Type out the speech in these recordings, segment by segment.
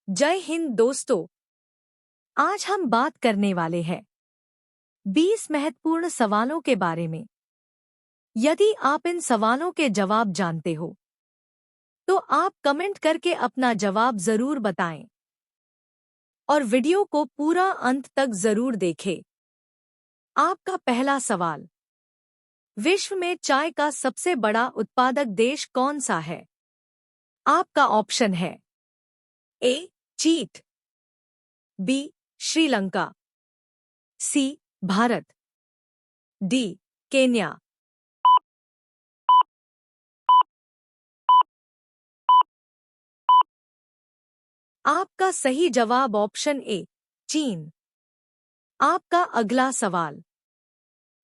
जय हिंद दोस्तों। आज हम बात करने वाले हैं 20 महत्वपूर्ण सवालों के बारे में। यदि आप इन सवालों के जवाब जानते हो तो आप कमेंट करके अपना जवाब जरूर बताएं और वीडियो को पूरा अंत तक जरूर देखें। आपका पहला सवाल, विश्व में चाय का सबसे बड़ा उत्पादक देश कौन सा है? आपका ऑप्शन है ए चीन, बी श्रीलंका, सी भारत, डी केन्या। आपका सही जवाब ऑप्शन ए चीन। आपका अगला सवाल,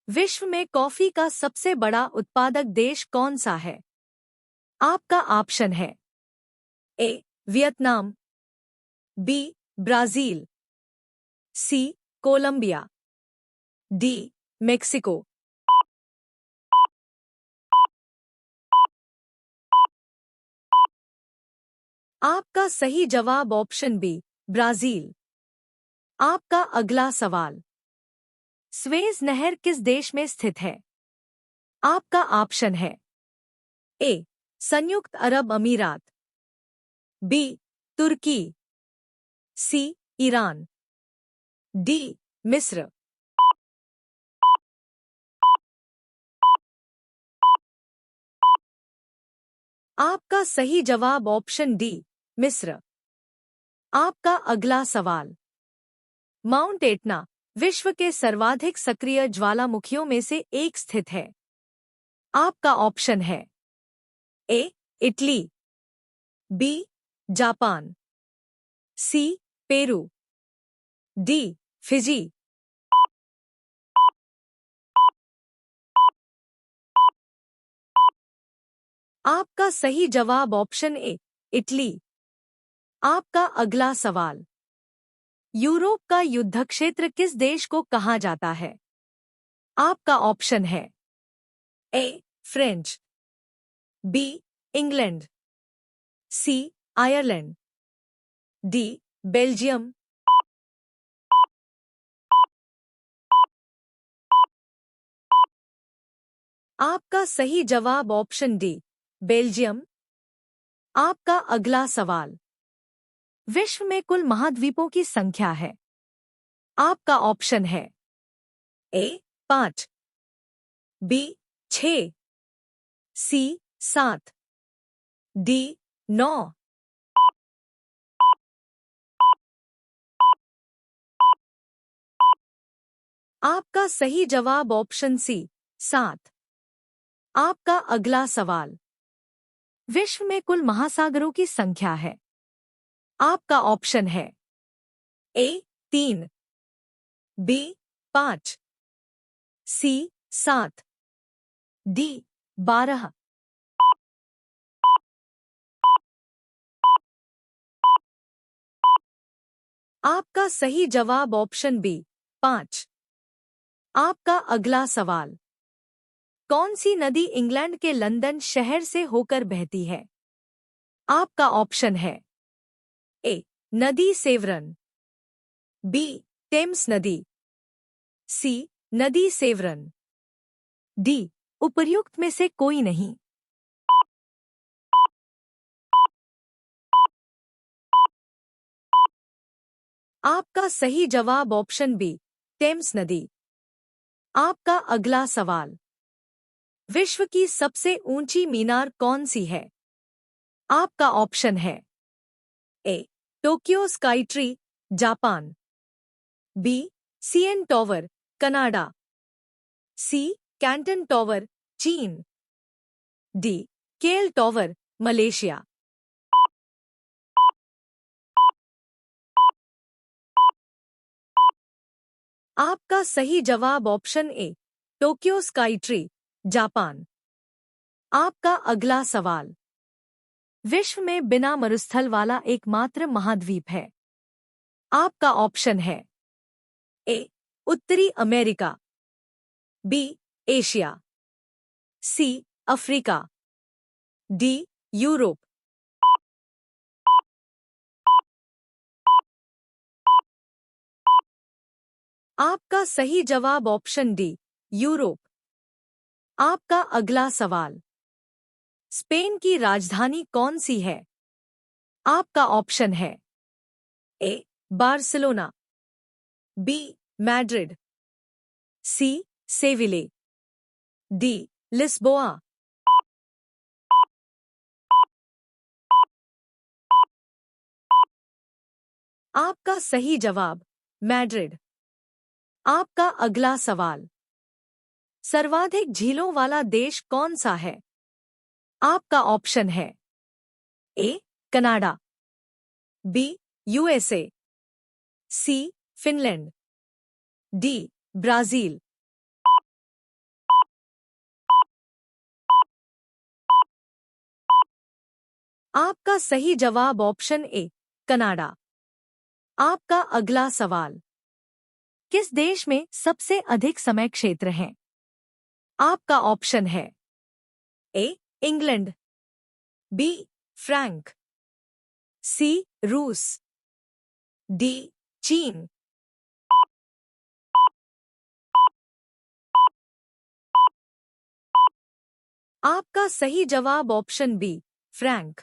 विश्व में कॉफी का सबसे बड़ा उत्पादक देश कौन सा है? आपका ऑप्शन है ए वियतनाम, बी ब्राजील, सी कोलंबिया, डी मेक्सिको। आपका सही जवाब ऑप्शन बी ब्राजील। आपका अगला सवाल, स्वेज नहर किस देश में स्थित है? आपका ऑप्शन है ए संयुक्त अरब अमीरात, बी तुर्की, सी ईरान, डी मिस्र। आपका सही जवाब ऑप्शन डी मिस्र। आपका अगला सवाल, माउंट एटना विश्व के सर्वाधिक सक्रिय ज्वालामुखियों में से एक स्थित है। आपका ऑप्शन है A Italy, B Japan, C Peru, D Fiji. आपका सही जवाब ऑप्शन ए इटली। आपका अगला सवाल, यूरोप का युद्ध क्षेत्र किस देश को कहा जाता है? आपका ऑप्शन है ए फ्रेंच, बी इंग्लैंड, सी आयरलैंड, डी बेल्जियम। आपका सही जवाब ऑप्शन डी बेल्जियम। आपका अगला सवाल, विश्व में कुल महाद्वीपों की संख्या है। आपका ऑप्शन है ए 5, बी 6, सी 7, डी 9। आपका सही जवाब ऑप्शन सी 7। आपका अगला सवाल, विश्व में कुल महासागरों की संख्या है। आपका ऑप्शन है ए 3, बी 5, सी 7, डी 12। आपका सही जवाब ऑप्शन बी 5। आपका अगला सवाल, कौन सी नदी इंग्लैंड के लंदन शहर से होकर बहती है? आपका ऑप्शन है ए नदी सेवरन, बी टेम्स नदी, सी नदी सेवरन, डी उपर्युक्त में से कोई नहीं। आपका सही जवाब ऑप्शन बी टेम्स नदी। आपका अगला सवाल, विश्व की सबसे ऊंची मीनार कौन सी है? आपका ऑप्शन है A Tokyo Sky Tree Japan, B CN Tower Canada, C Canton Tower चीन, डी केएल टॉवर मलेशिया। आपका सही जवाब option A Tokyo Sky Tree Japan. आपका अगला सवाल, विश्व में बिना मरुस्थल वाला एकमात्र महाद्वीप है। आपका ऑप्शन है ए उत्तरी America, B Asia, C Africa, D Europe. आपका सही जवाब ऑप्शन डी, यूरोप। आपका अगला सवाल, स्पेन की राजधानी कौन सी है? आपका ऑप्शन है ए, बार्सिलोना, बी, मैड्रिड, सी, सेविले, डी, लिस्बोआ। आपका सही जवाब मैड्रिड। आपका अगला सवाल, सर्वाधिक झीलों वाला देश कौन सा है? आपका ऑप्शन है ए, कनाडा, बी, यूएसए, सी, फिनलैंड, डी, ब्राजील। आपका सही जवाब ऑप्शन ए, कनाडा। आपका अगला सवाल, किस देश में सबसे अधिक समय क्षेत्र हैं? आपका ऑप्शन है ए, इंग्लैंड, बी, फ्रांक, सी, रूस, डी, चीन। आपका सही जवाब ऑप्शन बी, फ्रैंक।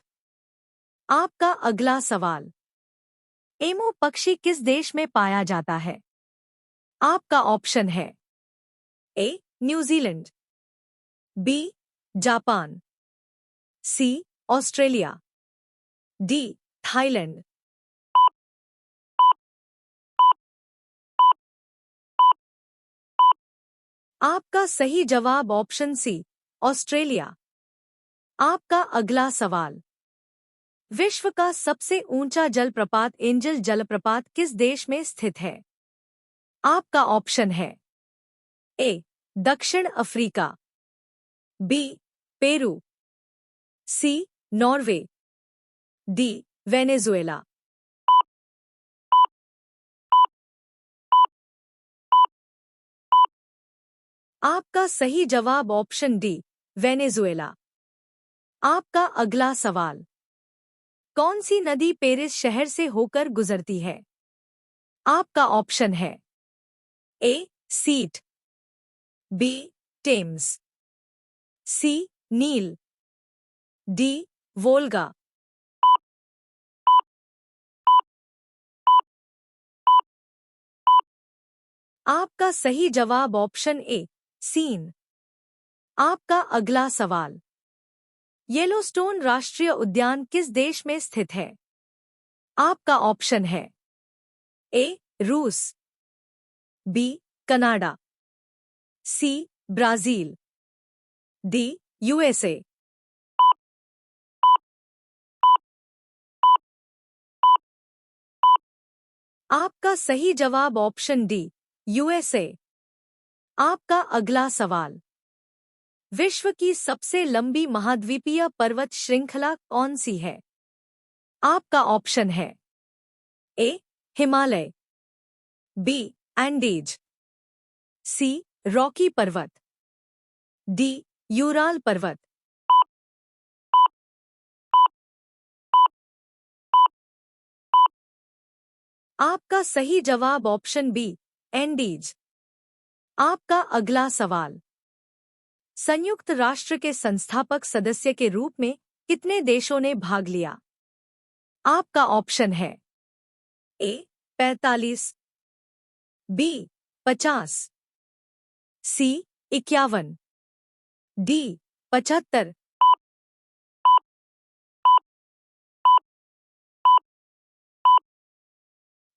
आपका अगला सवाल, एमू पक्षी किस देश में पाया जाता है? आपका ऑप्शन है ए, न्यूजीलैंड, बी, जापान, सी, ऑस्ट्रेलिया, डी, थाईलैंड। आपका सही जवाब ऑप्शन सी, ऑस्ट्रेलिया। आपका अगला सवाल, विश्व का सबसे ऊंचा जलप्रपात एंजल जलप्रपात किस देश में स्थित है? आपका ऑप्शन है ए, दक्षिण अफ्रीका, बी, पेरू, सी, नॉर्वे, डी, वेनेजुएला। आपका सही जवाब ऑप्शन डी, वेनेजुएला। आपका अगला सवाल, कौन सी नदी पेरिस शहर से होकर गुजरती है? आपका ऑप्शन है ए, सीट, बी, टेम्स, सी, नील, डी, वोल्गा। आपका सही जवाब ऑप्शन ए, सीन। आपका अगला सवाल, येलोस्टोन राष्ट्रीय उद्यान किस देश में स्थित है? आपका ऑप्शन है ए, रूस, बी, कनाडा, सी, ब्राजील, डी, यूएसए। आपका सही जवाब ऑप्शन डी, यूएसए। आपका अगला सवाल, विश्व की सबसे लंबी महाद्वीपीय पर्वत श्रृंखला कौन सी है? आपका ऑप्शन है ए, हिमालय, बी, एंडीज, सी, रॉकी पर्वत, डी, यूराल पर्वत। आपका सही जवाब ऑप्शन बी, एंडीज। आपका अगला सवाल, संयुक्त राष्ट्र के संस्थापक सदस्य के रूप में कितने देशों ने भाग लिया? आपका ऑप्शन है ए, 45, बी, 50, सी, 51, डी, 75।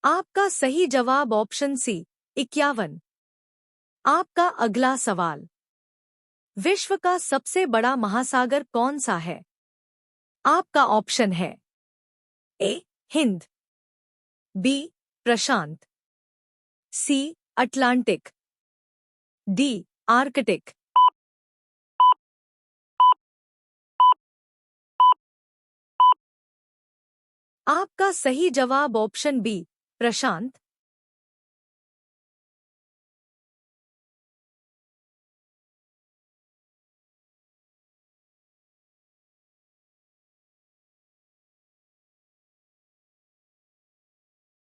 आपका सही जवाब ऑप्शन सी, 51। आपका अगला सवाल, विश्व का सबसे बड़ा महासागर कौन सा है? आपका ऑप्शन है ए, हिंद, बी, प्रशांत, सी, अटलांटिक, डी, आर्कटिक। आपका सही जवाब ऑप्शन बी, प्रशांत।